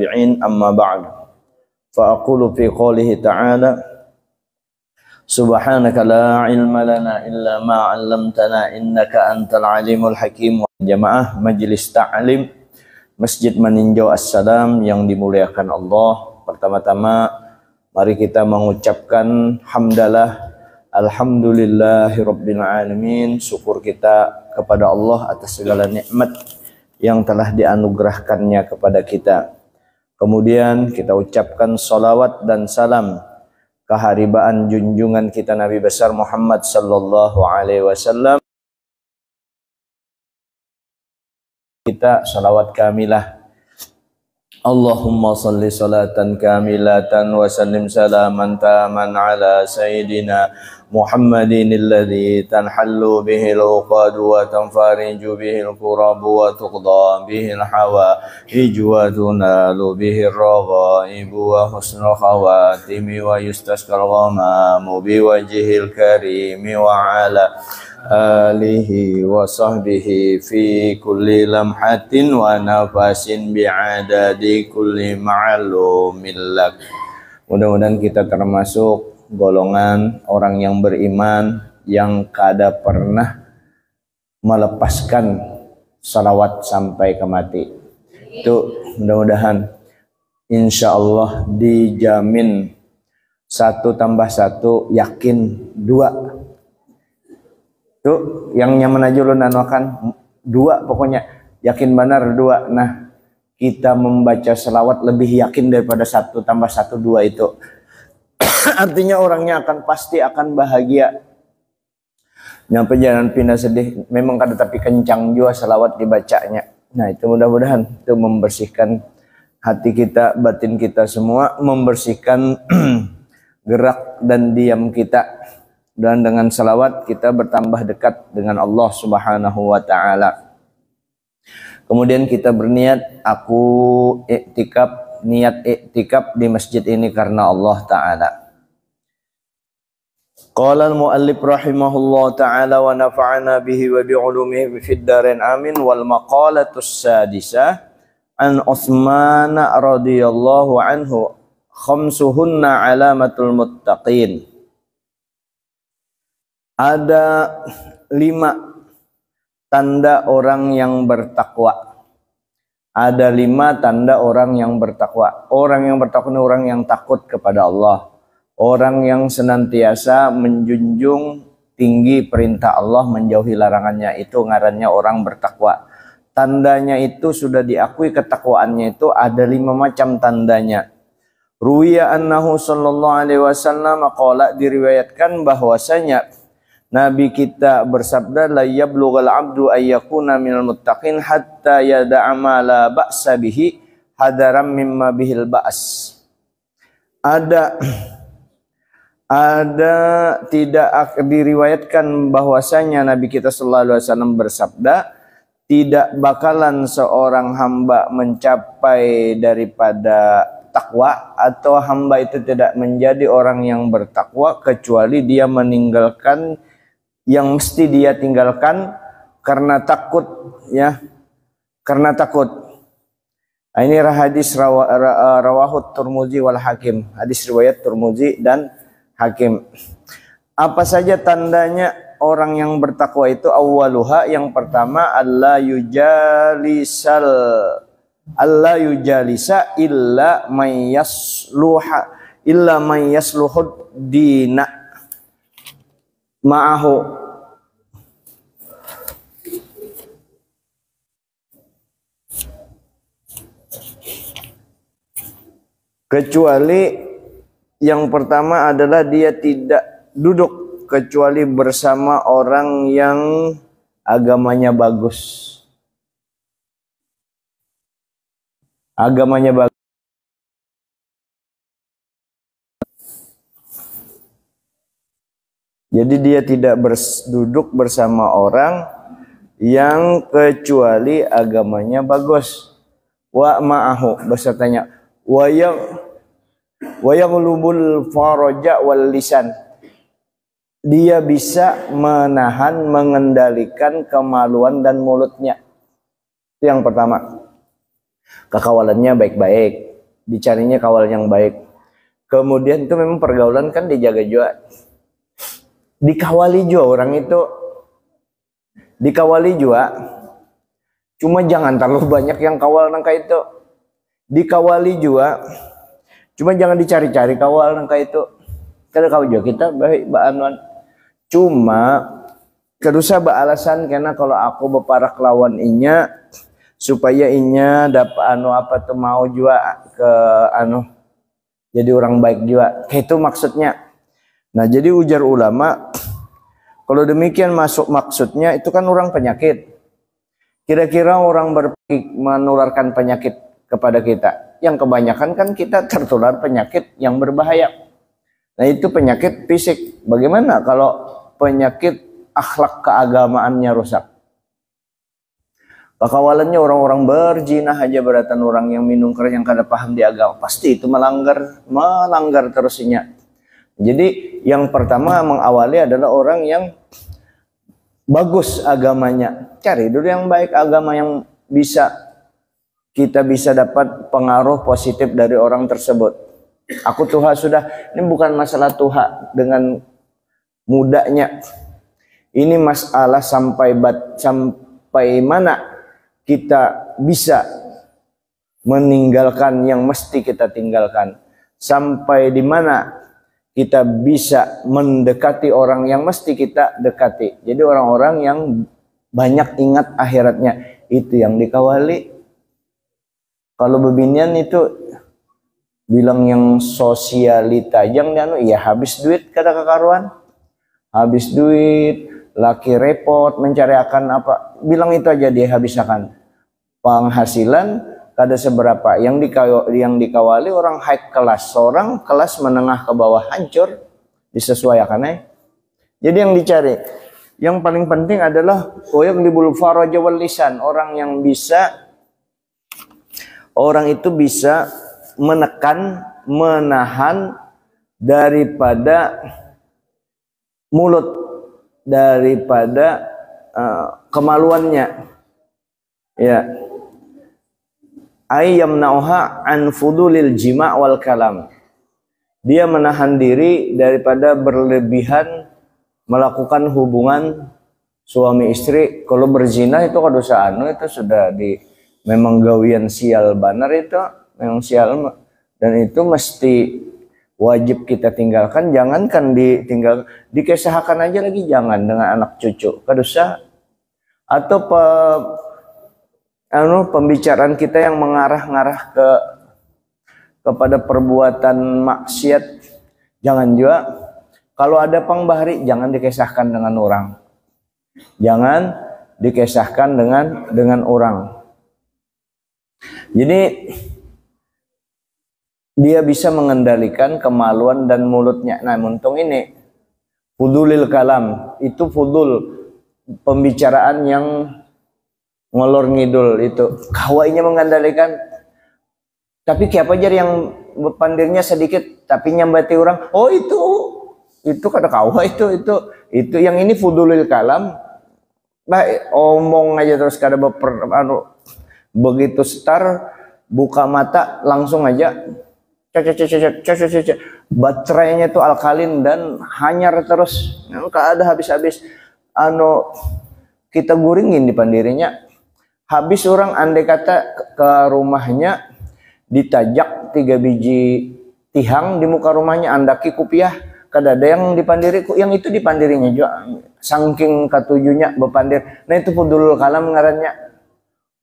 والتابعين أما بعد فأقول في قوله تعالى سبحانك لا علم لنا إلا ما علمتنا إنك أنت العليم الحكيم. Jamaah Majelis Ta'lim Masjid Meninjau Assalam yang dimuliakan Allah, pertama-tama mari kita mengucapkan hamdalah alhamdulillahirabbil alamin, syukur kita kepada Allah atas segala nikmat yang telah dianugerahkannya kepada kita. Kemudian kita ucapkan salawat dan salam keharibaan junjungan kita Nabi besar Muhammad sallallahu alaihi wasallam. Kita salawat kamilah. Allahumma salli salatan kamilatan wa sallim salaman taman ala sayyidina Muhammadin alladhi tanhallu bihi al-uqad wa tanfariju bihi al-qurab wa tuqda bihi al-hawaij wa tunalu bihi ar-raghaib wa husnul khawatim wa yustasqal ghamamu bi wajhil karim wa ala alihi wa sahbihi fi kulli lamhatin wa nafasin bi'adadi kulli ma'lumin lak. Mudah-mudahan kita termasuk golongan orang yang beriman yang kada pernah melepaskan salawat sampai ke mati. Itu mudah-mudahan insya Allah dijamin 1 tambah 1 yakin 2. Tuh yang nyaman aja ulun anuakan 2 pokoknya yakin benar 2. Nah, kita membaca selawat lebih yakin daripada 1 tambah 1 2 itu. Artinya orangnya pasti akan bahagia. Nyampe jalan pindah sedih memang kada tapi kencang juga selawat dibacanya. Nah, itu mudah-mudahan itu membersihkan hati kita, batin kita semua, membersihkan gerak dan diam kita. Dan dengan salawat kita bertambah dekat dengan Allah Subhanahu wa taala. Kemudian kita berniat, aku niat iktikaf di masjid ini karena Allah taala. Qala al-muallif rahimahullah taala wa nafa'ana bihi wa bi'ulumihi fid dharain amin. Wal maqalatus sadisah an Utsman radhiyallahu anhu khamsuhunna alamatul muttaqin. Ada 5 tanda orang yang bertakwa. Ada 5 tanda orang yang bertakwa. Orang yang bertakwa ini orang yang takut kepada Allah. Orang yang senantiasa menjunjung tinggi perintah Allah, menjauhi larangannya, itu ngarannya orang bertakwa. Tandanya itu sudah diakui, ketakwaannya itu ada 5 macam tandanya. Ruwiya annahu sallallahu alaihi wasallam qala, diriwayatkan bahwasanya Nabi kita bersabda, la yablughal abdu ayyakuna minal muttaqin hatta yada'a ma la ba'sa bihi hadaram mimma bihil ba's. Ada tidak diriwayatkan bahwasanya Nabi kita sallallahu alaihi wasallam bersabda, tidak bakalan seorang hamba mencapai daripada takwa, atau hamba itu tidak menjadi orang yang bertakwa kecuali dia meninggalkan yang mesti dia tinggalkan karena takut, ya, karena takut. Nah, ini hadis rawahut Tirmidzi wal Hakim, hadis riwayat Tirmidzi dan Hakim. Apa saja tandanya orang yang bertakwa itu? Awwaluha, yang pertama, alla yujalisa illa may yasluhud dina ma'ahu. Kecuali yang pertama adalah dia tidak duduk kecuali bersama orang yang agamanya bagus. Agamanya bagus. Jadi dia tidak duduk bersama orang yang kecuali agamanya bagus. Wa ma'ahu, besertanya. Wa yaghlubul faraja wal lisan. Dia bisa menahan, mengendalikan kemaluan dan mulutnya. Itu yang pertama. Kekawalannya baik-baik. dicarinya kawal yang baik. Kemudian itu memang pergaulan kan dijaga juga, dikawali juga orang itu, dikawali juga. Cuma jangan terlalu banyak yang kawal nangka itu. Dikawali juga, cuma jangan dicari-cari kawal nangka itu. Karena kau juga kita baik baanuan. Cuma kedusa alasan karena kalau aku beparak lawan inya supaya inya dapat anu apa tuh mau juga ke anu jadi orang baik juga. Itu maksudnya. Nah, jadi ujar ulama kalau demikian masuk maksudnya itu kan orang penyakit. Kira-kira orang menularkan penyakit kepada kita. Yang kebanyakan kan kita tertular penyakit yang berbahaya. Nah, itu penyakit fisik. Bagaimana kalau penyakit akhlak keagamaannya rusak? Pakawalannya orang-orang berzina aja beratan orang yang minum keras yang kada paham di agama. Pasti itu melanggar terusnya. Jadi yang pertama mengawali adalah orang yang bagus agamanya. Cari dulu yang baik, agama yang kita bisa dapat pengaruh positif dari orang tersebut. Aku Tuhan sudah, ini bukan masalah Tuhan dengan mudahnya. Ini masalah sampai mana kita bisa meninggalkan yang mesti kita tinggalkan. Sampai di mana kita bisa mendekati orang yang mesti kita dekati. Jadi orang-orang yang banyak ingat akhiratnya. Itu yang dikawali. Kalau bebinian itu bilang yang sosialita jangan ya habis duit kada kekaruan. Habis duit, laki repot mencari akan apa. Bilang itu aja dia habiskan. Penghasilan kada seberapa, yang dikawali orang high kelas, seorang kelas menengah ke bawah hancur, disesuaikan. Jadi yang dicari, yang paling penting adalah yang dibul faraja wal lisan, orang itu bisa menahan daripada mulut, daripada kemaluannya, ya. Ayyamnauha an fudulil jima' wal kalam. Dia menahan diri daripada berlebihan melakukan hubungan suami istri. Kalau berzina itu dosa itu sudah memang gawian sial banar itu, memang sial, dan itu mesti wajib kita tinggalkan. Jangankan ditinggal, dikesahkan aja lagi jangan dengan anak cucu, dosa. Atau pembicaraan kita yang mengarah-ngarah kepada perbuatan maksiat, jangan juga. Kalau ada pangbahari jangan dikisahkan dengan orang, jangan dikisahkan dengan orang. Jadi dia bisa mengendalikan kemaluan dan mulutnya. Nah, untung ini fudulil kalam, itu fudul pembicaraan yang ngolor ngidul, itu kawainya mengendalikan. Tapi siapa aja yang pandirnya sedikit tapi nyambati orang, oh itu kata kawa, itu yang ini fudulil kalam. Baik, omong aja terus kada begitu star buka mata langsung aja baterainya itu alkalin dan hanyar terus, nggak ada habis-habis. Kita guringin di pandirinya. Habis orang andai kata ke rumahnya ditajak 3 biji tihang di muka rumahnya, andaki kupiah, kada ada yang dipandiri, yang itu dipandirinya juga saking katujunya bepandir. Nah, itu fudulul kalam ngarannya.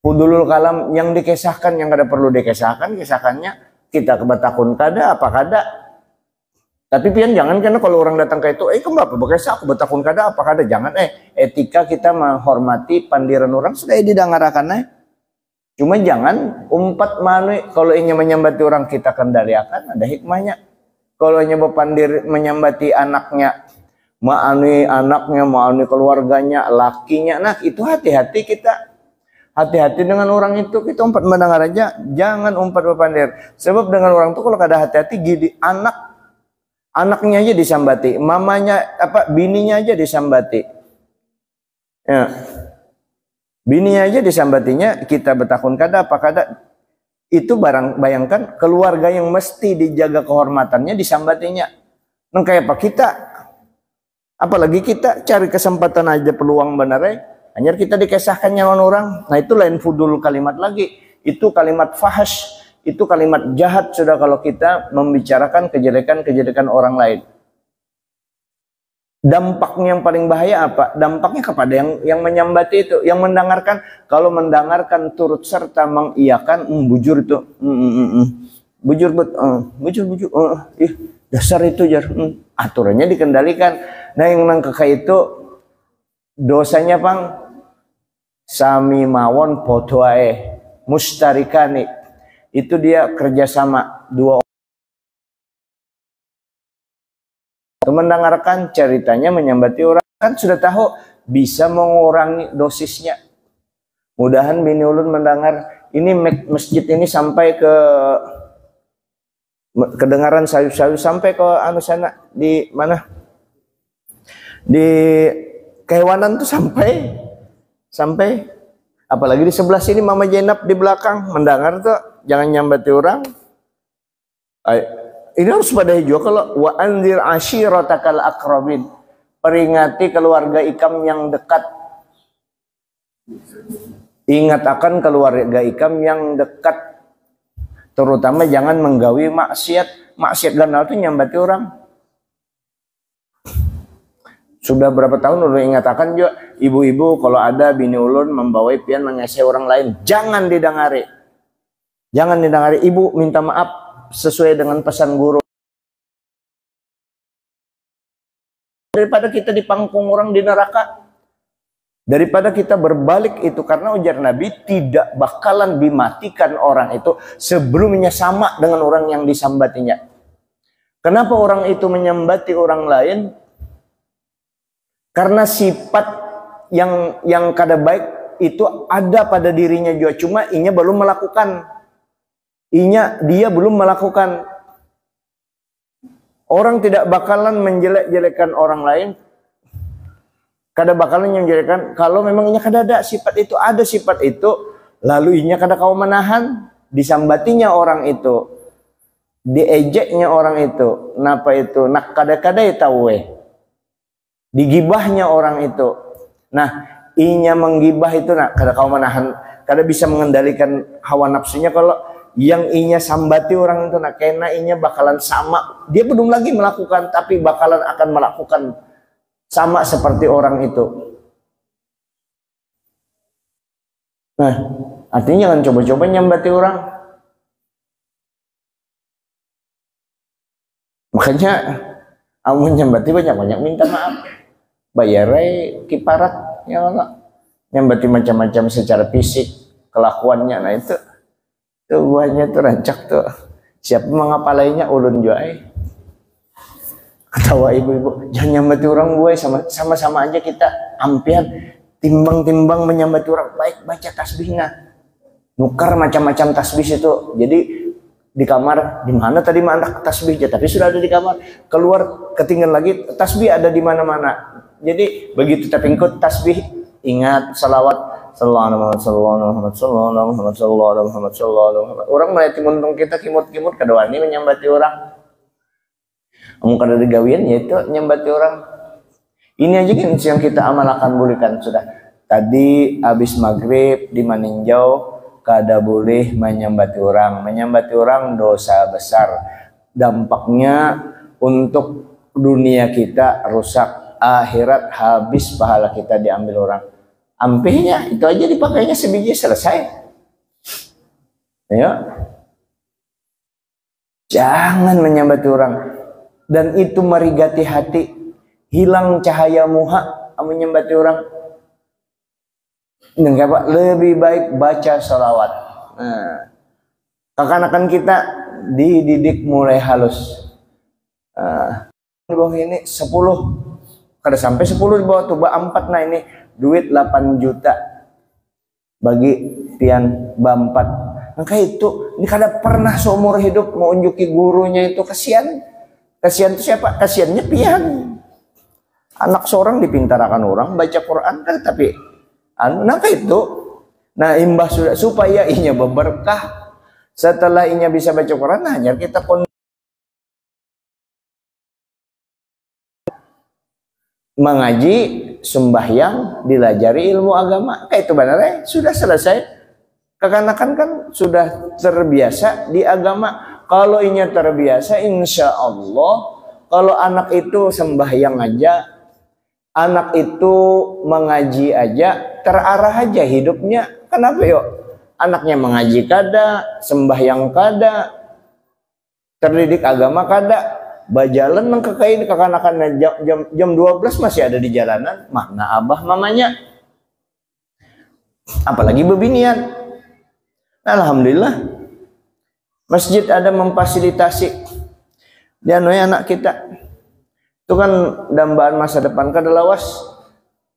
Fudulul kalam yang dikisahkan, yang kada perlu dikisahkan, kisahkannya kita kebatakun kada apa kada. Tapi pian jangan, karena kalau orang datang ke itu, kenapa bekesah aku betakun kada apa kada, jangan. Etika kita menghormati pandiran orang sudah didangarakan. Cuma jangan umpat manui. Kalau ingin menyambati orang kita kendaliakan, ada hikmahnya. Kalau hanya berpandir menyambati anaknya, maani anaknya, maani keluarganya, lakinya, nah itu hati-hati kita. Hati-hati dengan orang itu, kita umpat mendengar aja, jangan umpat berpandir. Sebab dengan orang itu kalau kada hati-hati, gini, anaknya aja disambati, mamanya bininya aja disambati. Ya. Bininya aja disambatinya, kita betakun kada apa kada. Itu bayangkan keluarga yang mesti dijaga kehormatannya disambatinya. Nang kayak apa kita? Apalagi kita cari kesempatan aja peluang benar hanya kita dikesahkan nyawa orang. Nah itu lain fudul kalimat lagi. Itu kalimat fahash. Itu kalimat jahat sudah kalau kita membicarakan kejelekan-kejelekan orang lain. Dampaknya yang paling bahaya apa? Dampaknya kepada yang menyambati itu, yang mendengarkan. Kalau mendengarkan turut serta mengiyakan, bujur itu, bujur dasar itu jar, aturannya dikendalikan. Nah yang nang kakak itu dosanya pang sami mawon podoae mustarikani, itu dia kerjasama dua. Mendengarkan ceritanya menyambati orang kan sudah tahu bisa mengurangi dosisnya. Mudahan bini ulun mendengar ini masjid ini sampai ke kedengaran sayu-sayu sampai ke anu sana di mana di kehewanan tuh sampai apalagi di sebelah sini Mama Jenab di belakang mendengar tuh jangan nyambati orang. Ini harus pada hijau kalau wa anzir ashiratakal aqrabin, peringati keluarga ikam yang dekat. Ingat akan keluarga ikam yang dekat, terutama jangan menggawi maksiat ganal itu nyambati orang. Sudah berapa tahun udah ingatakan juga ibu-ibu kalau ada bini ulun membawa pian mengeseh orang lain jangan didengari, ibu minta maaf sesuai dengan pesan guru. Daripada kita dipangkung orang di neraka, daripada kita berbalik itu, karena ujar Nabi tidak bakalan dimatikan orang itu sebelumnya sama dengan orang yang disambatinya. Kenapa orang itu menyambati orang lain? Karena sifat yang kada baik itu ada pada dirinya juga, cuma dia belum melakukan. Dia belum melakukan. Orang tidak bakalan menjelek-jelekan orang lain, kada bakalan menjelekkan kalau memang inya kada ada sifat itu. Ada sifat itu, lalu inya kada kau menahan, disambatinya orang itu, diejeknya orang itu, napa itu, nak kada-kada tahu digibahnya orang itu. Nah, inya menggibah itu nak kada kau menahan, kada bisa mengendalikan hawa nafsunya. Kalau yang inya sambati orang itu nak kena inya bakalan sama, dia belum lagi melakukan tapi bakalan akan melakukan sama seperti orang itu. Nah artinya jangan coba-coba nyambati orang. Makanya amun nyambati banyak-banyak minta maaf, bayarai kiparat ya Allah. Nyambati macam-macam secara fisik kelakuannya, nah itu tuh buahnya tuh rancak tuh. Siapa mengapalainya ulun juga ketawa ibu-ibu, jangan nyambati orang gue, sama-sama aja kita ampian timbang-timbang menyambati orang. Baik baca tasbihnya, nukar macam-macam tasbih itu. Jadi di kamar, di mana tadi mana tasbihnya, tapi sudah ada di kamar, keluar ketinggalan lagi tasbih ada di mana-mana. Jadi begitu terpingkut tasbih, ingat salawat sallallahu alaihi wasallam. Orang melihat untung kita kimut-kimut kedawani menyambati orang. Kamu kada digawian yaitu nyambati orang. Ini aja kan yang kita amalkan bolehkan sudah. Tadi habis maghrib di maninjau kada boleh menyambati orang. Menyambati orang dosa besar. Dampaknya untuk dunia kita rusak, akhirat habis pahala kita diambil orang. Ampihnya itu aja dipakainya sebiji selesai. Ya. Jangan menyambati orang. Dan itu merigati hati. Hilang cahaya muha menyambati orang. Enggak, lebih baik baca salawat. Nah, kekanakan kita dididik mulai halus. Di bawah ini 10. Kada sampai 10 di bawah tuh 4. Nah ini duit 8 juta bagi pian bampat. Maka itu ini kada pernah seumur hidup mau unjuki gurunya itu. Kasihan itu siapa? Kasihannya pian. Anak seorang dipintarakan orang baca Quran kan, tapi maka itu nah imbas sudah supaya inya berberkah, Setelah inya bisa baca Quran, hanya kita mengaji, sembahyang, dilajari ilmu agama. Kayak itu benar sudah selesai. Kekanakan kan sudah terbiasa di agama. Kalau inya terbiasa, insya Allah, kalau anak itu sembahyang aja, anak itu mengaji aja, terarah aja hidupnya. Kenapa yuk? Anaknya mengaji kada, sembahyang kada, terdidik agama kada, bajalan nang kekain kekanakan jam 12 masih ada di jalanan, mana abah mamanya. Apalagi bebinian. Alhamdulillah masjid ada memfasilitasi dan anak kita itu kan dambaan masa depan kada lawas.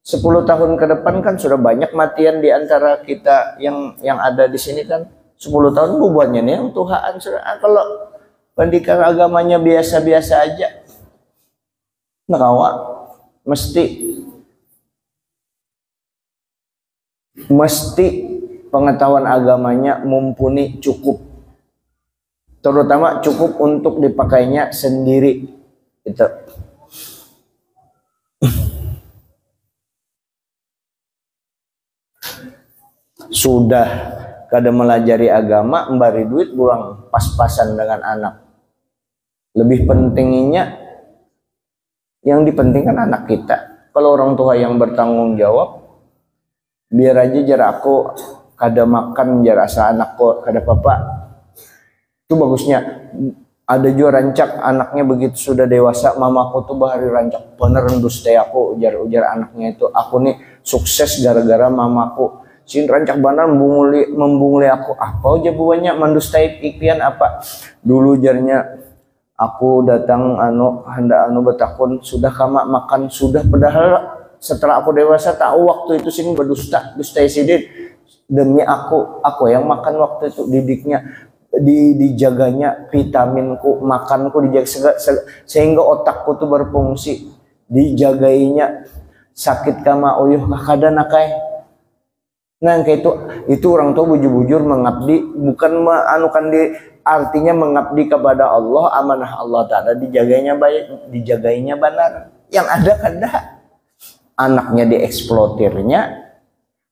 10 tahun ke depan kan sudah banyak matian di antara kita yang ada di sini kan. 10 tahun bubuannya nih yang Tuhan sudah. Kalau pendidikan agamanya biasa-biasa aja, nakawa mesti pengetahuan agamanya mumpuni, cukup, terutama cukup untuk dipakainya sendiri itu. Sudah kada melajari agama, memberi duit buang pas-pasan dengan anak. Lebih pentingnya yang dipentingkan anak kita. Kalau orang tua yang bertanggung jawab, biar aja jar aku kada makan jar asa anakku kada papa. Itu bagusnya. Ada juga rancak anaknya begitu sudah dewasa, mamaku tuh bahari rancak bener duste aku ujar anaknya itu. Aku nih sukses gara-gara mamaku. Sin rancak bener membunguli aku. Apa aja buahnya mendustai ikian apa? Dulu jarnya aku datang hendak betakun sudah kama makan sudah, padahal setelah aku dewasa tahu waktu itu sini berdusta sidin demi aku yang makan waktu itu, didiknya dijaganya vitaminku, makanku dijaga sehingga otakku tuh berfungsi, dijagainya sakit kama uyuh kada nakai. Nah kayak itu orang tua bujur-bujur mengabdi, bukan anukan di artinya mengabdi kepada Allah, amanah Allah Ta'ala dijagainya baik, dijagainya benar. Yang ada kada anaknya dieksploitirnya,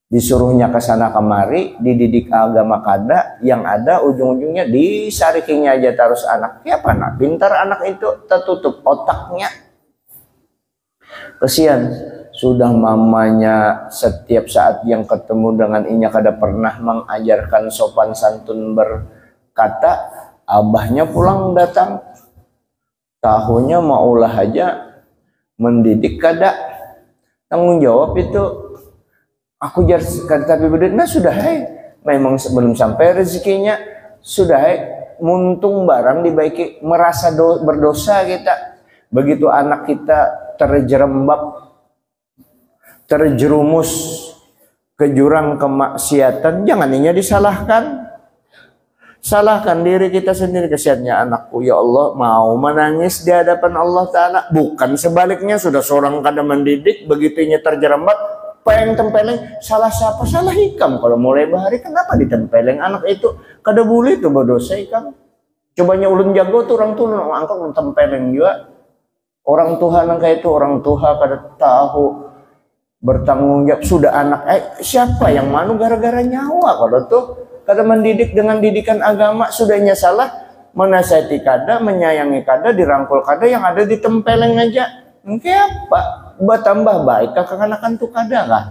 disuruhnya ke sana kemari, dididik agama kada, yang ada ujung-ujungnya disarikinya aja terus anak. Ya apa nak pintar anak itu tertutup otaknya. Kesian. Sudah mamanya setiap saat yang ketemu dengan inya kada pernah mengajarkan sopan santun berkata, abahnya pulang datang tahunya maulah aja mendidik kada tanggung jawab itu. Aku jar tapi bedanya nah sudah memang belum sampai rezekinya, sudah muntung barang dibaiki, merasa berdosa kita. Begitu anak kita terjerumus ke jurang kemaksiatan, jangan inya disalahkan. Salahkan diri kita sendiri. Kesiannya anakku, ya Allah mau menangis di hadapan Allah Ta'ala. Bukan sebaliknya, sudah seorang kada mendidik, begitu inya terjerembat, pengen tempeleng, salah siapa? Salah ikam. Kalau mulai bahari kenapa ditempeleng anak itu? Kada boleh itu berdosa ikam. Cobanya ulun jago tuh orang tuh angkat tempeleng juga. Orang Tuhan yang kayak itu, orang Tuhan kada tahu bertanggung jawab. Sudah anak siapa yang manu gara-gara nyawa. Kalau tuh kada mendidik dengan didikan agama, sudahnya salah, menasihati kada, menyayangi kada, dirangkul kada, yang ada ditempeleng aja. Mungkin apa? Bertambah baik kekanakan tuh kada kah?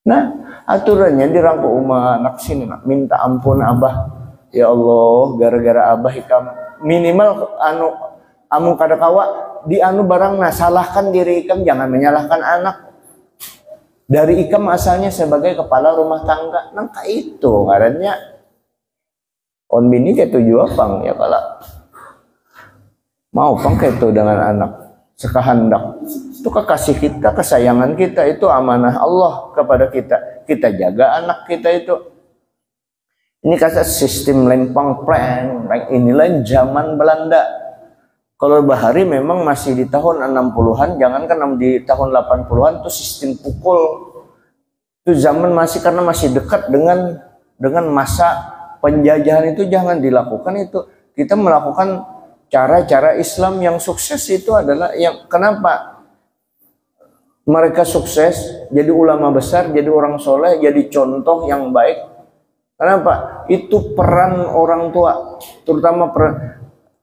Nah aturannya dirangkul anak sini, minta ampun abah, ya Allah gara-gara abah ikam minimal amu kada kawa di barang salahkan diri ikam, jangan menyalahkan anak. Dari ikam asalnya sebagai kepala rumah tangga, nangka itu ngarannya on bini kayak tujuh apang ya kalau mau pang kayak itu dengan anak sekahandak. Itu kekasih kita, kesayangan kita, itu amanah Allah kepada kita. Kita jaga anak kita itu. Ini kata sistem lempang prank, inilah zaman Belanda. Kalau bahari memang masih di tahun 60-an, jangankan di tahun 80-an tuh sistem pukul. Itu zaman masih karena masih dekat dengan masa penjajahan itu jangan dilakukan itu. Kita melakukan cara-cara Islam yang sukses itu adalah yang kenapa mereka sukses jadi ulama besar, jadi orang soleh, jadi contoh yang baik. Kenapa? Itu peran orang tua, terutama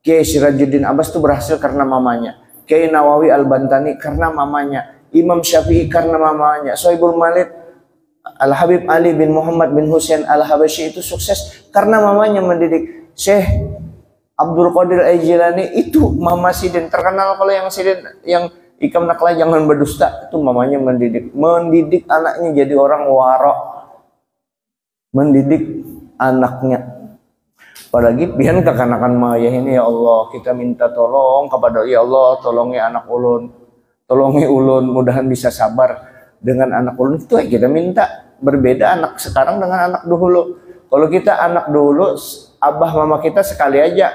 Kiai Sirajuddin Abbas itu berhasil karena mamanya. Kiai Nawawi Al-Bantani karena mamanya. Imam Syafi'i karena mamanya. Sohibul Malik Al-Habib Ali bin Muhammad bin Husain Al-Habasyi itu sukses karena mamanya mendidik. Syekh Abdul Qadir Al-Jilani itu mama Sidin terkenal. Kalau yang Sidin yang Ikam Naklah jangan berdusta, itu mamanya mendidik anaknya jadi orang warok, mendidik anaknya. Apalagi pian kekanakan maya ini, ya Allah kita minta tolong kepada ya Allah, tolongi anak ulun, tolongi ulun, mudahan bisa sabar dengan anak ulun. Itu kita minta. Berbeda anak sekarang dengan anak dulu. Kalau kita anak dulu, abah mama kita sekali aja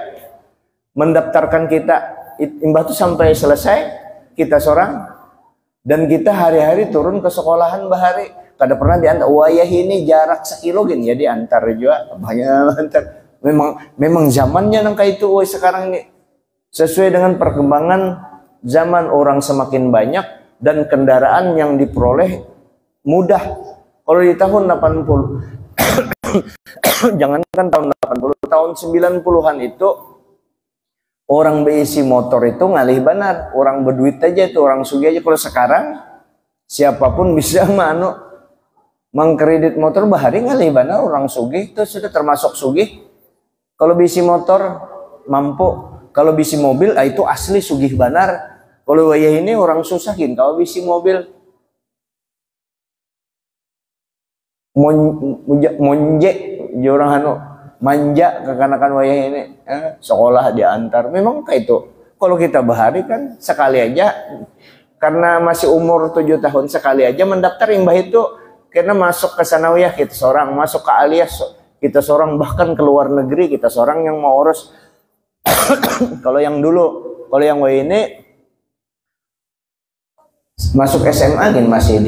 mendaftarkan kita, imbah itu sampai selesai kita seorang, dan kita hari-hari turun ke sekolahan bahari. Kada pernah diantar. Wayah ini jarak sekilo gini ya diantar juga banyak antar. Memang zamannya nangka itu sekarang ini sesuai dengan perkembangan zaman, orang semakin banyak dan kendaraan yang diperoleh mudah. Kalau di tahun 80 jangankan tahun 80, tahun 90-an itu orang berisi motor itu ngalih benar, orang berduit aja itu, orang sugih aja. Kalau sekarang siapapun bisa mengkredit motor bahari ngalih benar, orang sugih itu sudah termasuk sugih. Kalau bisi motor mampu, kalau bisi mobil itu asli sugih benar. Kalau wayah ini orang susahin kalau bisi mobil monje orang manja kekanakan wayah ini, sekolah diantar. Memang kayak itu. Kalau kita bahari kan sekali aja, karena masih umur 7 tahun sekali aja mendaftar imbah itu, karena masuk ke sanawiyah kita seorang, masuk ke aliyah kita seorang, bahkan ke luar negeri kita seorang yang mau urus. Kalau yang dulu, kalau yang wayah ini masuk SMA kan masih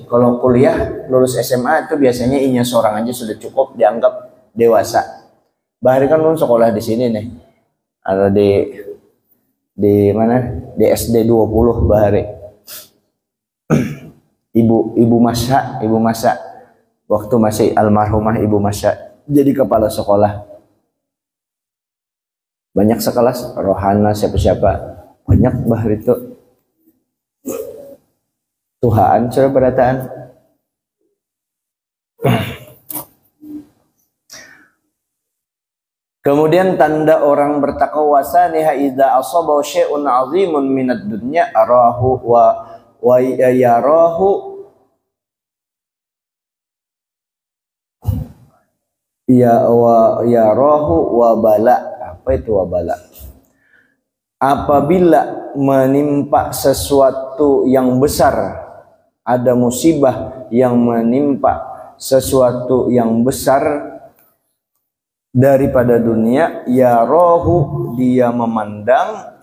kalau kuliah lulus SMA itu biasanya inya seorang aja sudah cukup dianggap dewasa. Bahari kan lu sekolah di sini nih, ada di mana, di SD 20 Bahari. ibu masa waktu masih almarhumah ibu masa jadi kepala sekolah. Banyak sekelas rohana siapa banyak Bahari itu. Tuhan sudah berataan. Kemudian tanda orang bertakwa wasaniha idza asaba syai'un 'azimun minad dunya arahu wa yarahu wa bala. Apa itu wabala? Apabila menimpa sesuatu yang besar, ada musibah yang menimpa sesuatu yang besar daripada dunia, ya rohu dia memandang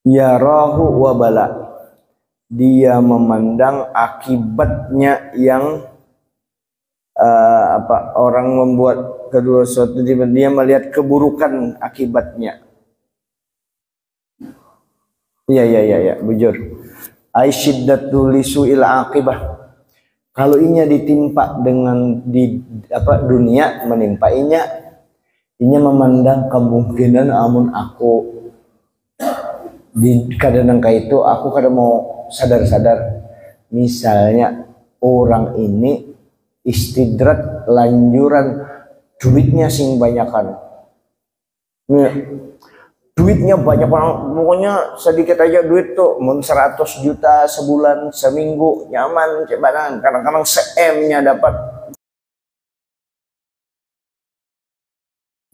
ya rohu wabala, dia memandang akibatnya yang orang membuat kedua sesuatu, dia melihat keburukan akibatnya. Ya, bujur. Aisyiddatul lisu'il aqibah. Kalau inya ditimpa dengan dunia menimpa inya memandang kemungkinan amun aku di kadang itu aku kadang mau sadar misalnya orang ini istidrat lanjuran duitnya sing banyakan. Duitnya banyak banget, pokoknya sedikit aja duit tuh, 100 juta sebulan, seminggu, nyaman, cebanan, kadang-kadang se-M-nya dapat.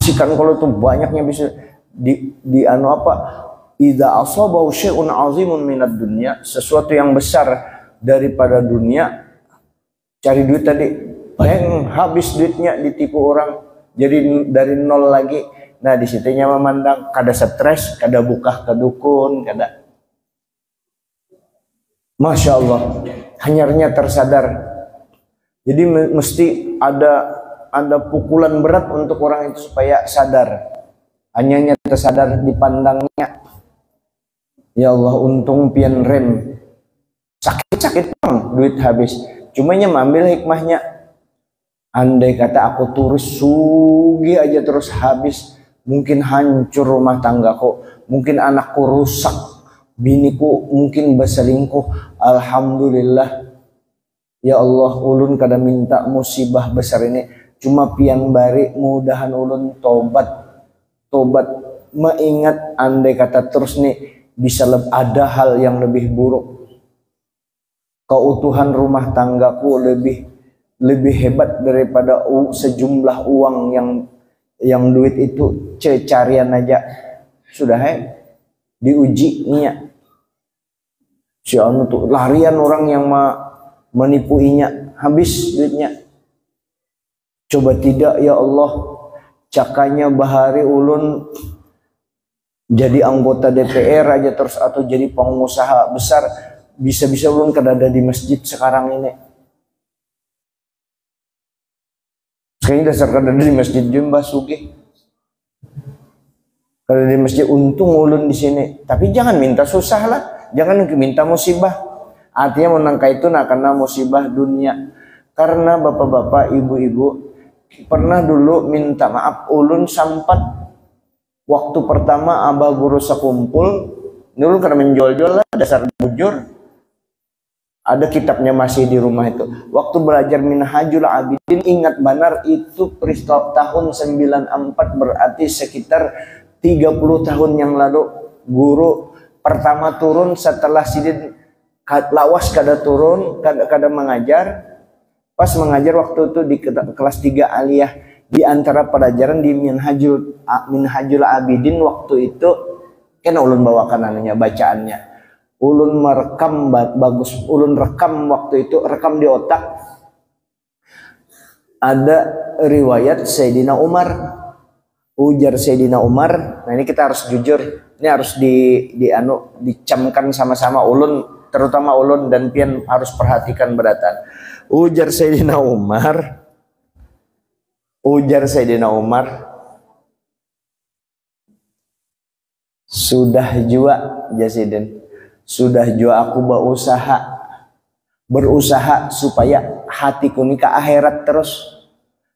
Sikan kalau tuh banyaknya bisa idza asaba syai'un 'azimun minad dunya, sesuatu yang besar daripada dunia, cari duit tadi, bayang habis duitnya ditipu orang, jadi dari nol lagi. Nah, di situnya memandang kada stres, kada buka ke dukun, kada. Masya Allah, hanyarnya tersadar. Jadi mesti ada pukulan berat untuk orang itu supaya sadar. Hanyanya tersadar dipandangnya. Ya Allah, untung pian rem. Sakit-sakit bang, duit habis. Cuma nya ambil hikmahnya. Andai kata aku turus sugi aja terus habis, mungkin hancur rumah tanggaku, mungkin anakku rusak, biniku mungkin berselingkuh. Alhamdulillah. Ya Allah, ulun kada minta musibah besar ini, cuma pian bari mudahan ulun tobat mengingat andai kata terus nih bisa ada hal yang lebih buruk. Keutuhan rumah tanggaku lebih hebat daripada sejumlah uang yang duit itu cecarian aja sudah diuji nya. Si anu tuh larian orang yang menipuinya, habis duitnya. Coba tidak ya Allah, cakanya bahari ulun jadi anggota DPR aja terus atau jadi pengusaha besar, bisa-bisa ulun kadada di masjid sekarang ini. Kayaknya dasar kadada di masjid jumlah sugih. Kadada di masjid, untung ulun di sini. Tapi jangan minta susah lah, jangan minta musibah. Artinya menangka itu karena musibah dunia. Karena bapak-bapak, ibu-ibu pernah dulu minta maaf, ulun sempat waktu pertama abah guru sekumpul, dulu karena menjual-jual lah, dasar bujur. Ada kitabnya masih di rumah itu. Waktu belajar Minhajul Abidin, ingat benar itu peristiwa tahun 94, berarti sekitar 30 tahun yang lalu. Guru pertama turun setelah sidin lawas kada turun, kada mengajar. Pas mengajar waktu itu di kelas 3 aliyah, di antara pelajaran di Minhajul Abidin waktu itu kan ulun bawakan anunya bacaannya. Ulun merekam bagus, ulun rekam waktu itu, rekam di otak. Ada riwayat Sayyidina Umar, ujar Sayyidina Umar. Nah ini kita harus jujur, ini harus dicamkan sama-sama ulun, terutama ulun dan pian harus perhatikan beratan. Ujar Sayyidina Umar, sudah jua Jasidin, sudah jua aku berusaha supaya hatiku ini ke akhirat terus,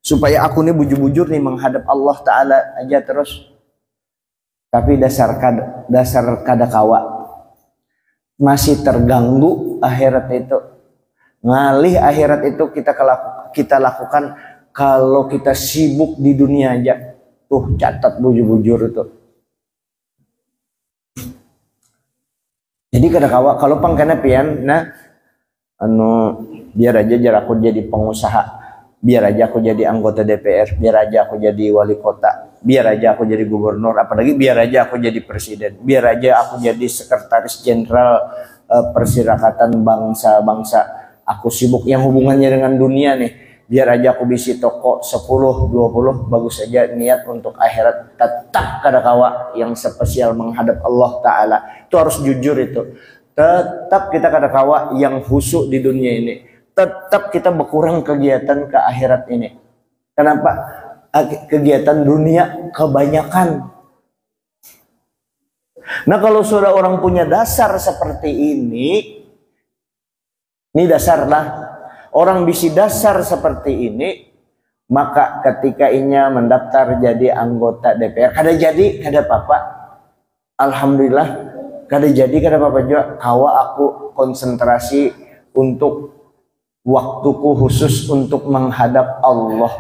supaya aku ini bujur-bujur nih menghadap Allah Ta'ala aja terus. Tapi dasar kada kawa masih terganggu akhirat itu. Ngalih akhirat itu kita lakukan kalau kita sibuk di dunia aja. Tuh catat bujur-bujur itu. Jadi kada kawa kalau pangkana pian, nah biar aja aku jadi pengusaha, biar aja aku jadi anggota DPR, biar aja aku jadi wali kota, biar aja aku jadi gubernur, apalagi biar aja aku jadi presiden, biar aja aku jadi sekretaris jenderal perserikatan bangsa-bangsa. Aku sibuk yang hubungannya dengan dunia nih, biar aja aku bisi toko 10-20, bagus aja niat untuk akhirat. Tetap kada kawa yang spesial menghadap Allah Ta'ala. Itu harus jujur itu. Tetap kita kada kawa yang khusyuk di dunia ini. Tetap kita berkurang kegiatan ke akhirat ini. Kenapa? Kegiatan dunia kebanyakan. Nah kalau sudah orang punya dasar seperti ini dasar lah. Orang bisi dasar seperti ini, maka ketika inya mendaftar jadi anggota DPR, kada jadi, kada apa-apa. Alhamdulillah, kada jadi, kada apa-apa juga. Kawa aku konsentrasi untuk waktuku khusus untuk menghadap Allah.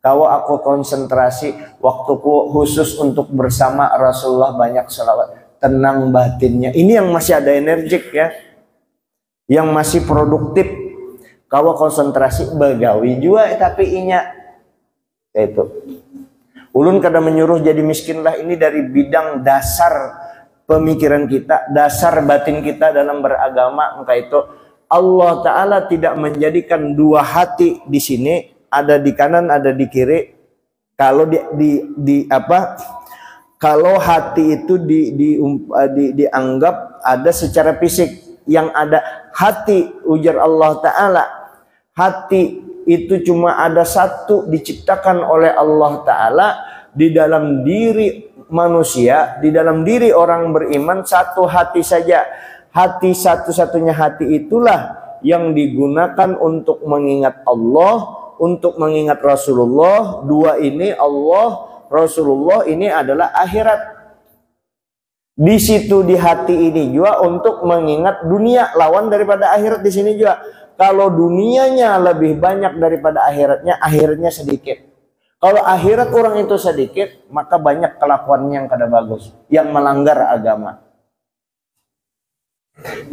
Kawa aku konsentrasi waktuku khusus untuk bersama Rasulullah, banyak salawat. Tenang batinnya. Ini yang masih ada energik ya. Yang masih produktif. Kawa konsentrasi begawi juga tapi inya itu. Ulun kada menyuruh jadi miskin lah, ini dari bidang dasar pemikiran kita, dasar batin kita dalam beragama. Maka itu Allah Ta'ala tidak menjadikan dua hati di sini, ada di kanan ada di kiri. Kalau kalau hati itu dianggap ada secara fisik, yang ada hati, ujar Allah Ta'ala, hati itu cuma ada satu diciptakan oleh Allah Ta'ala di dalam diri manusia, di dalam diri orang beriman, satu hati saja. Hati satu-satunya hati itulah yang digunakan untuk mengingat Allah, untuk mengingat Rasulullah. Dua ini, Allah, Rasulullah, ini adalah akhirat. Di situ di hati ini juga untuk mengingat dunia, lawan daripada akhirat di sini juga. Kalau dunianya lebih banyak daripada akhiratnya, akhiratnya sedikit. Kalau akhirat orang itu sedikit, maka banyak kelakuannya yang kada bagus, yang melanggar agama.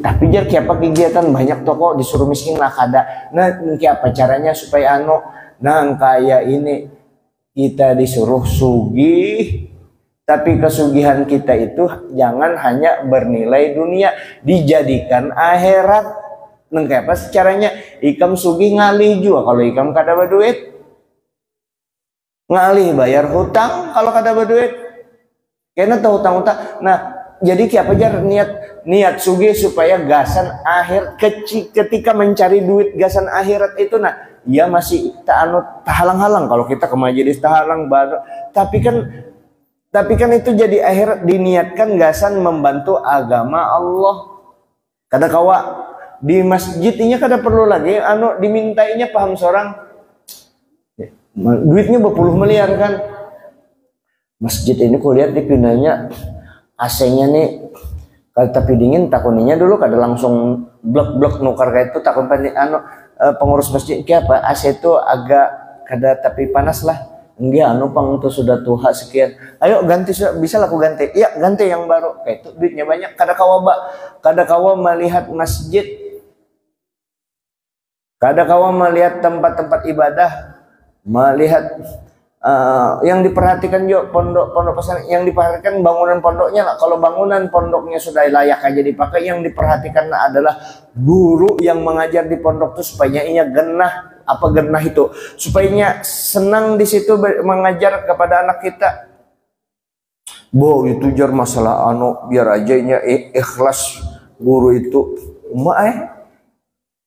Tapi jar apa kegiatan banyak toko disuruh miskin lah kada. Nah, apa caranya supaya kayak ini kita disuruh sugih. Tapi kesugihan kita itu jangan hanya bernilai dunia, dijadikan akhirat. Nengke apa caranya? Ikam sugih ngalih juga kalau ikam kada berduit. Ngalih bayar hutang kalau kada berduit. Karena tahu hutang-hutang. Nah, jadi apa jar niat sugih supaya gasan akhir ketika mencari duit gasan akhirat itu ya masih tahalang-halang kalau kita ke majelis tahalang baru. Tapi kan itu jadi akhirat diniatkan gasan membantu agama Allah. Kada kawa di masjid ini kada perlu lagi dimintainya paham seorang duitnya berpuluh miliar kan. Masjid ini ku lihat dipindahnya AC-nya nih tapi dingin takuninya dulu kada langsung blok-blok nukar kayak itu takun pengurus masjid kayak apa AC itu agak kada tapi panas lah. Enggak, pang itu sudah tua sekian. Ayo ganti, bisa lah aku ganti. Iya, ganti yang baru. Kayak itu duitnya banyak. Kada kawa melihat masjid. Kada kawa melihat tempat-tempat ibadah. Melihat yang diperhatikan juga pondok pesantren, yang diperhatikan bangunan pondoknya lah. Kalau bangunan pondoknya sudah layak aja dipakai, yang diperhatikan adalah guru yang mengajar di pondok itu supaya ia genah. Apa genah itu? Supaya senang di situ mengajar kepada anak kita. Itu jar masalah biar aja ikhlas guru itu.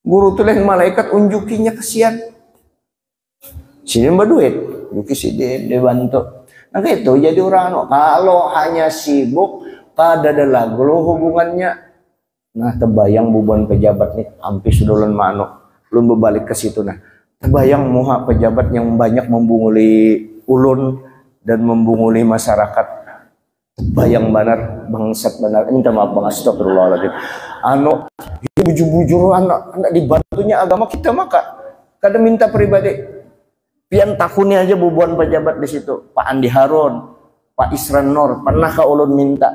Guru itu lain malaikat unjukinya kesian. Sini berduit, unjuki sini dibantu. Nah itu jadi orang kalau hanya sibuk pada ada hubungannya. Nah terbayang bubuan pejabat nih hampir sudah belum berbalik ke situ terbayang muha pejabat yang banyak membunguli ulun dan membunguli masyarakat. Terbayang benar bangsat benar. Minta maaf bang, astagfirullahaladzim. Bujur-bujur anak dibantunya agama kita maka kada minta pribadi. Pian takunnya aja bubuan pejabat di situ. Pak Andi Harun, Pak Isran Nur pernah ke ulun minta.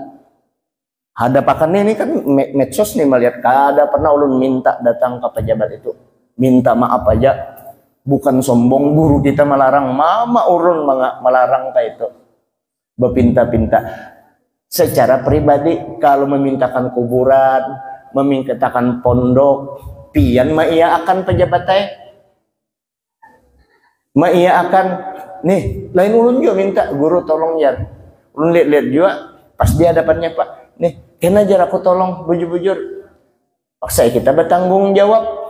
Ada pakannya ini kan medsos nih melihat kada pernah ulun minta datang ke pejabat itu. Minta maaf aja. Bukan sombong, guru kita melarang, mama urun melarang kayak itu. Berpinta-pinta. Secara pribadi, kalau memintakan kuburan, memintakan pondok, pian ia akan pejabatnya. Ia akan, nih, lain ulun juga minta, guru tolong ya. Ulun lihat-lihat juga, pas di hadapannya Pak, nih, kena jar aku tolong, bujur-bujur. Paksa kita bertanggung jawab.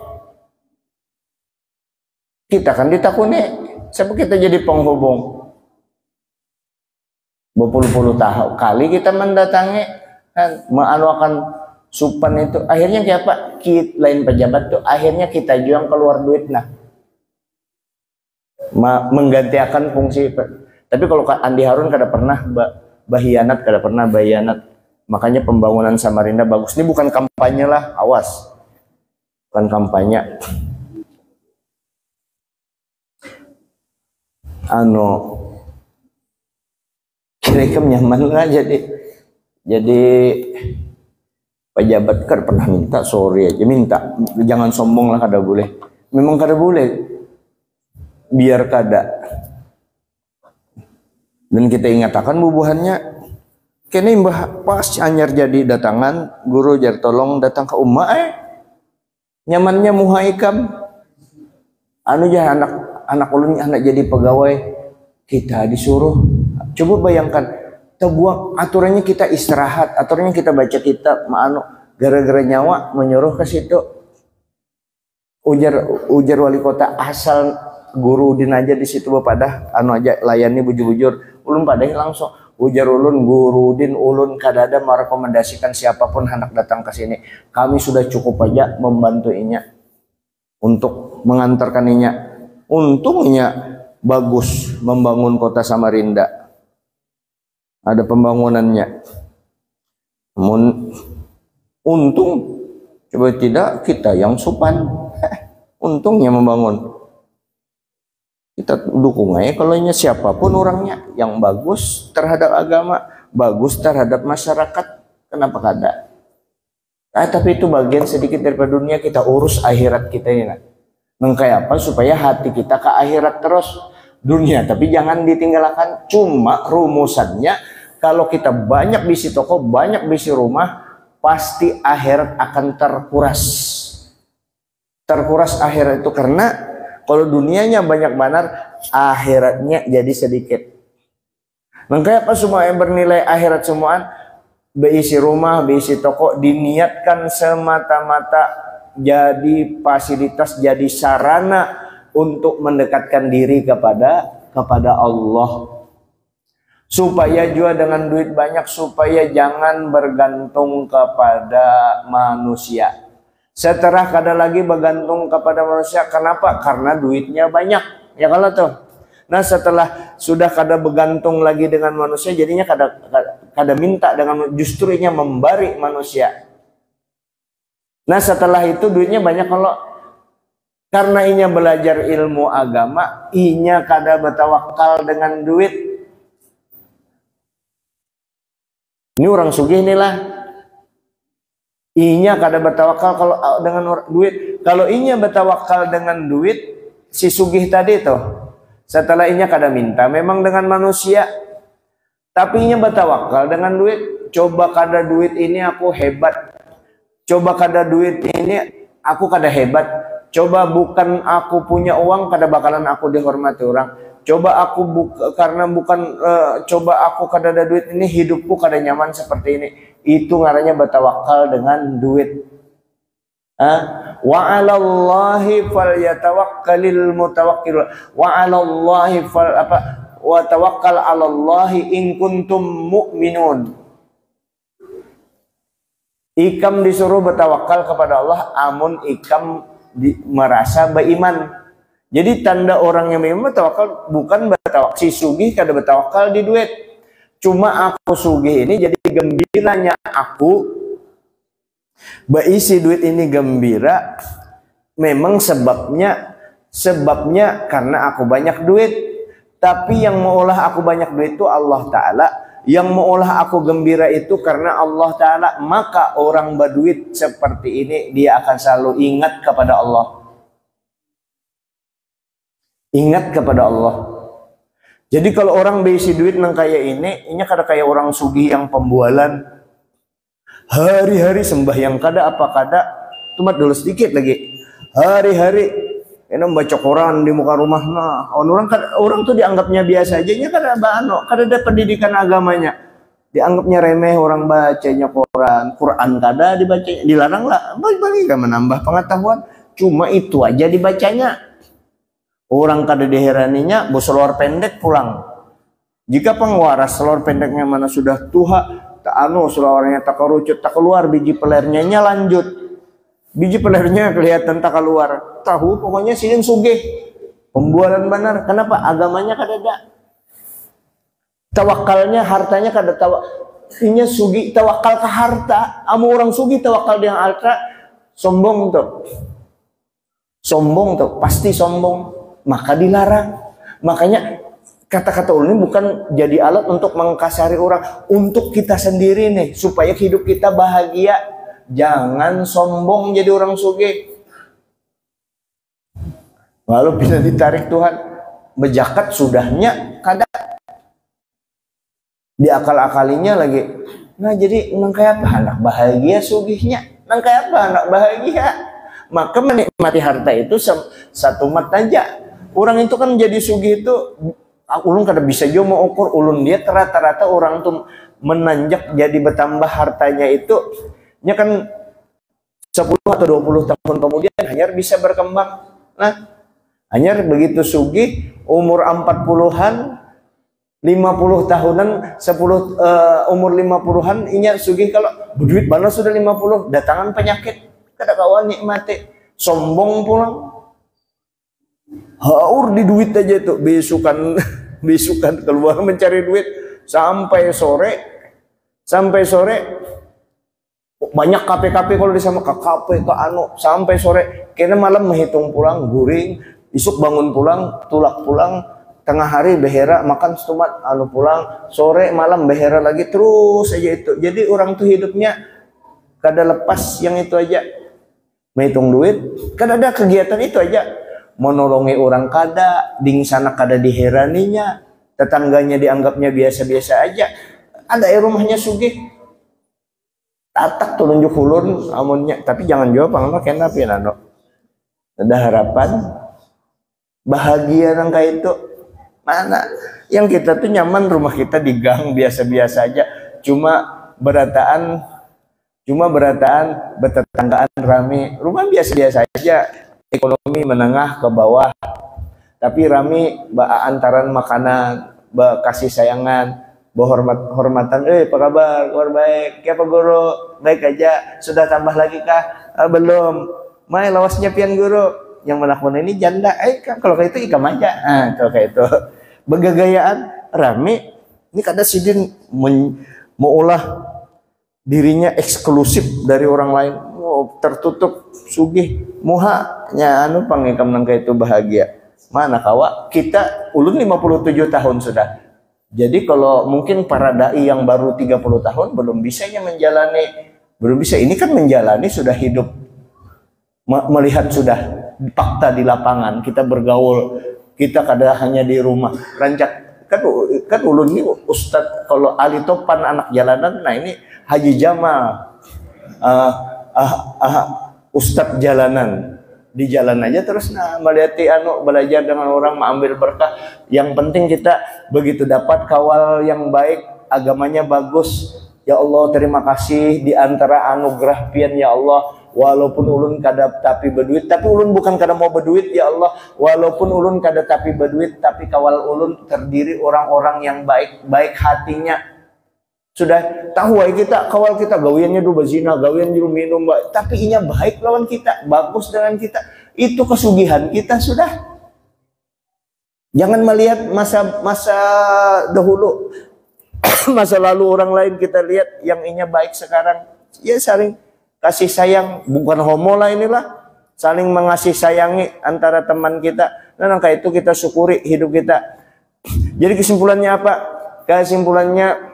Kita kan ditakuni, siapa kita jadi penghubung? Berpuluh-puluh tahun kali kita mendatangi, kan, akan supan itu. Akhirnya kayak apa? Lain pejabat tuh, akhirnya kita juga keluar duit menggantikan fungsi. Tapi kalau Andi Harun kada pernah bahianat, kada pernah bahianat. Makanya pembangunan Samarinda bagus. Ini bukan kampanye lah, awas. Bukan kampanye. Kira-kira nyaman lah jadi pejabat kan pernah minta sorry aja minta, jangan sombong lah kada boleh, memang kada boleh, biar kada. Dan kita ingatakan bubuhannya kene mbah pas anyar jadi datangan guru jar tolong datang ke nyamannya muhaikam anak ulun anak jadi pegawai kita disuruh. Coba bayangkan terbuang aturannya kita istirahat, aturannya kita baca kitab gara-gara nyawa menyuruh ke situ. ujar wali kota, asal guru Udin aja di situ pada anu aja layani bujur-bujur ulun pada langsung ujar ulun guru Udin ulun kadada merekomendasikan siapapun hendak datang ke sini, kami sudah cukup aja membantu inya untuk mengantarkan inya. Untungnya bagus membangun kota Samarinda, ada pembangunannya. Untung, coba tidak kita yang sopan. Untungnya membangun. Kita dukung aja kalau siapapun orangnya yang bagus terhadap agama, bagus terhadap masyarakat, kenapa kada? Tapi itu bagian sedikit daripada dunia, kita urus akhirat kita ini. Kayak apa supaya hati kita ke akhirat terus. Dunia tapi jangan ditinggalkan. Cuma rumusannya kalau kita banyak bisi toko, banyak bisi rumah, pasti akhirat akan terkuras. Terkuras akhirat itu karena kalau dunianya banyak benar, akhiratnya jadi sedikit. Kayak apa semua yang bernilai akhirat semuaan, beisi rumah, beisi toko, diniatkan semata-mata jadi fasilitas, jadi sarana untuk mendekatkan diri kepada Allah. Supaya juga dengan duit banyak, supaya jangan bergantung kepada manusia. Setelah kada lagi bergantung kepada manusia, kenapa? Karena duitnya banyak, ya kalau tuh. Nah setelah sudah kada bergantung lagi dengan manusia, jadinya kada minta dengan, justru inya memberi manusia. Nah setelah itu duitnya banyak, kalau karena inya belajar ilmu agama, inya kada bertawakal dengan duit. Ini orang sugih inilah. Inya kada bertawakal kalau dengan duit. Kalau inya bertawakal dengan duit, si sugih tadi tuh, setelah inya kada minta memang dengan manusia, tapi inya bertawakal dengan duit. Coba kada duit ini aku hebat, coba kada duit ini aku kada hebat, coba bukan aku punya uang kada bakalan aku dihormati orang. Coba aku coba aku kada ada duit ini, hidupku kada nyaman seperti ini. Itu ngarannya bertawakal dengan duit. Wa 'alallahi falyatawakkalul mutawakkilun. Wa 'alallahi wa tawakkal 'alallahi in kuntum mu'minun. Ikam disuruh bertawakal kepada Allah amun ikam merasa beriman. Jadi tanda orang yang memang bertawakal bukan bertawakal. Si sugih kada bertawakal di duit. Cuma aku sugih ini jadi gembiranya aku berisi duit ini gembira. Memang sebabnya karena aku banyak duit. Tapi yang mengolah aku banyak duit itu Allah Ta'ala. Yang mengolah aku gembira itu karena Allah Ta'ala. Maka orang berduit seperti ini dia akan selalu ingat kepada Allah. Ingat kepada Allah. Jadi kalau orang berisi duit nang kayak ini kada kayak orang sugih yang pembualan. Hari-hari sembahyang kada apa kada, tumat dulu sedikit lagi. Hari-hari ini membaca Quran di muka rumah. Nah, orang tuh dianggapnya biasa aja, nya kada ada pendidikan agamanya. Dianggapnya remeh orang bacanya Quran kada dibaca, dilarang lah. Bagi kan menambah pengetahuan. Cuma itu aja dibacanya. Orang kada diheraninya berselor pendek pulang. Jika pengeluaran selor pendeknya mana sudah tuha, selornya tak kerucut, tak keluar, biji pelernya lanjut. Biji pelernya kelihatan tak keluar. Tahu pokoknya silin sugih. Pembualan benar. Kenapa? Agamanya kada ada. Tawakalnya, hartanya kada inya sugih tawakal ke harta. Amu orang sugih tawakal dengan harta, sombong tuh. Sombong tuh, pasti sombong. Maka dilarang. Makanya kata-kata ulun ini bukan jadi alat untuk mengkasari orang, untuk kita sendiri nih, supaya hidup kita bahagia. Jangan sombong jadi orang sugih. Lalu bila ditarik Tuhan, bejakat sudahnya kada diakal-akalinya lagi. Nah jadi nang kayak apa anak bahagia sugihnya, nang kayak apa anak bahagia. Maka menikmati harta itu satu mat aja. Orang itu kan jadi sugih itu, ulun kada bisa juga mau ukur. Ulun lihat rata-rata orang tuh menanjak jadi bertambah hartanya itu, nya kan 10 atau 20 tahun kemudian Hanyar bisa berkembang. Nah, Hanyar begitu sugih umur 40-an, 50 tahunan, 10 umur 50-an inya sugih kalau berduit bana sudah 50, datangan penyakit kada kawan nikmati, sombong pulang. Haur di duit aja itu, besukan besukan keluar mencari duit sampai sore banyak KP-KP kalau di sama KP ke anu sampai sore, kena malam menghitung pulang guring, isuk bangun pulang, tulak pulang, tengah hari behera makan stumat anu pulang, sore malam behera lagi terus aja itu. Jadi orang tuh hidupnya kada lepas yang itu aja, menghitung duit, kan ada kegiatan itu aja, menolongi orang kada, ding sana kada diheraninya, tetangganya dianggapnya biasa-biasa aja. Ada rumahnya sugih, tatak tulunjuk ulun amunnya, tapi jangan jawab pangna kena pianano. Ada harapan bahagia nang kayak itu. Mana yang kita tuh nyaman rumah kita di gang biasa-biasa aja, cuma berataan bertetanggaan rame, rumah biasa-biasa aja, ekonomi menengah ke bawah, tapi rame antaran makanan, kasih sayangan, hormatan, apa kabar? Kabar baik. Kayak apa guru? Baik aja. Sudah tambah lagi kah? Belum. Mai lawasnya pian guru. Yang menakun ini janda. Kalau kayak itu ikam aja. Kalau kayak itu begagayaan rame. Ini kada sidin mau ulah dirinya eksklusif dari orang lain. Tertutup sugih. Muhanya anu pangikam nang kayak itu bahagia. Mana kawa? Kita ulun 57 tahun sudah. Jadi kalau mungkin para dai yang baru 30 tahun belum bisa ini kan menjalani sudah hidup, melihat sudah fakta di lapangan, kita bergaul, kita kada hanya di rumah rancak kan ulun ini Ustadz, kalau Ali Topan anak jalanan, nah ini Haji Jamal Ustadz jalanan, di jalan aja terus melihat belajar dengan orang, mengambil berkah. Yang penting kita begitu dapat kawal yang baik, agamanya bagus. Ya Allah, terima kasih di antara anugerah pian ya Allah. Walaupun ulun kada tapi berduit, tapi ulun bukan kada mau berduit ya Allah. Walaupun ulun kada tapi berduit, tapi kawal ulun terdiri orang-orang yang baik hatinya. Sudah tahu kita kawal kita gawiannya dulu bazina, gawian dulu minum, tapi inya baik lawan kita, bagus dengan kita. Itu kesugihan kita sudah. Jangan melihat masa dahulu, masa lalu orang lain, kita lihat yang inya baik sekarang. Ya saling kasih sayang, bukan homo lah inilah. Saling mengasih sayangi antara teman kita. Nah, kayak itu kita syukuri hidup kita. Jadi kesimpulannya apa? Kesimpulannya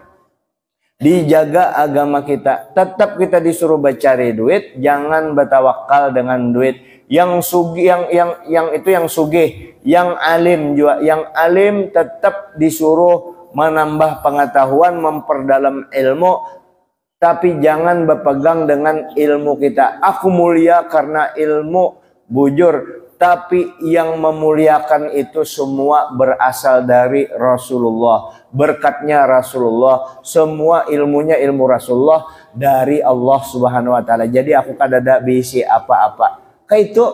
dijaga agama kita. Tetap kita disuruh bercari duit, jangan bertawakal dengan duit. Yang sugih, yang itu yang sugih, yang alim juga, yang alim tetap disuruh menambah pengetahuan, memperdalam ilmu, tapi jangan berpegang dengan ilmu kita. Aku mulia karena ilmu, bujur. Tapi yang memuliakan itu semua berasal dari Rasulullah. Berkatnya Rasulullah. Semua ilmunya ilmu Rasulullah dari Allah Subhanahu wa Ta'ala. Jadi aku kadada bisi apa-apa. Kayak itu.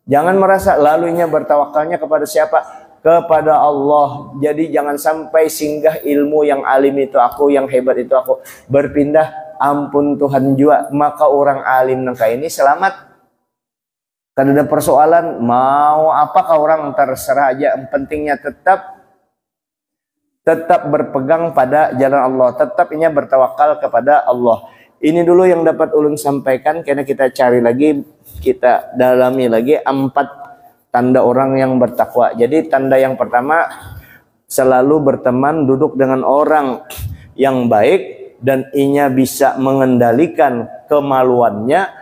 Jangan merasa lalunya bertawakalnya kepada siapa? Kepada Allah. Jadi jangan sampai singgah ilmu yang alim itu aku, yang hebat itu aku. Berpindah, ampun Tuhan jua. Maka orang alim nangka ini selamat. Kan ada persoalan, mau apakah orang terserah aja, pentingnya tetap berpegang pada jalan Allah, tetap ini bertawakal kepada Allah. Ini dulu yang dapat ulun sampaikan, karena kita cari lagi, kita dalami lagi 4 tanda orang yang bertakwa. Jadi tanda yang pertama, selalu berteman, duduk dengan orang yang baik, dan inya bisa mengendalikan kemaluannya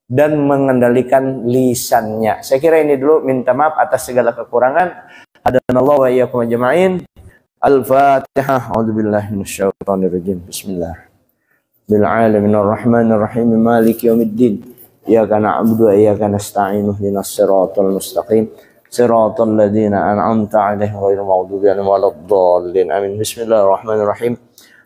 dan mengendalikan lisannya. Saya kira ini dulu, minta maaf atas segala kekurangan. Hadanallahu wa iyyakum ajma'in. Al-Fatihah. A'udzubillahi minasyaitonir rajim. Bismillah. Bil alamin arrahmanir rahim maliki yaumiddin. Iyyaka na'budu wa iyyaka nasta'in. Ihdinas siratal mustaqim. Siratal ladzina an'amta 'alaihim ghairil maghdubi 'alaihim waladdallin. Amin. Bismillahirrahmanirrahim.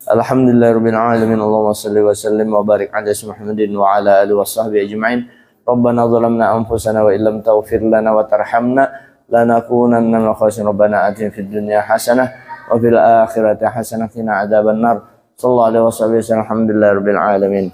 Alhamdulillahirabbil alamin. Allahumma shalli wa sallim wa barik ala Muhammadin wa ala alihi washabbihi ajmain. Rabbana zalamna anfusana wa illam taghfir lana wa tarhamna lanakunanna minal khasirin. Rabbana atina fid dunya hasanah wa fil akhirati hasanah wa qina adzabannar. Sallallahu alaihi wasallam. Alhamdulillahirabbil alamin.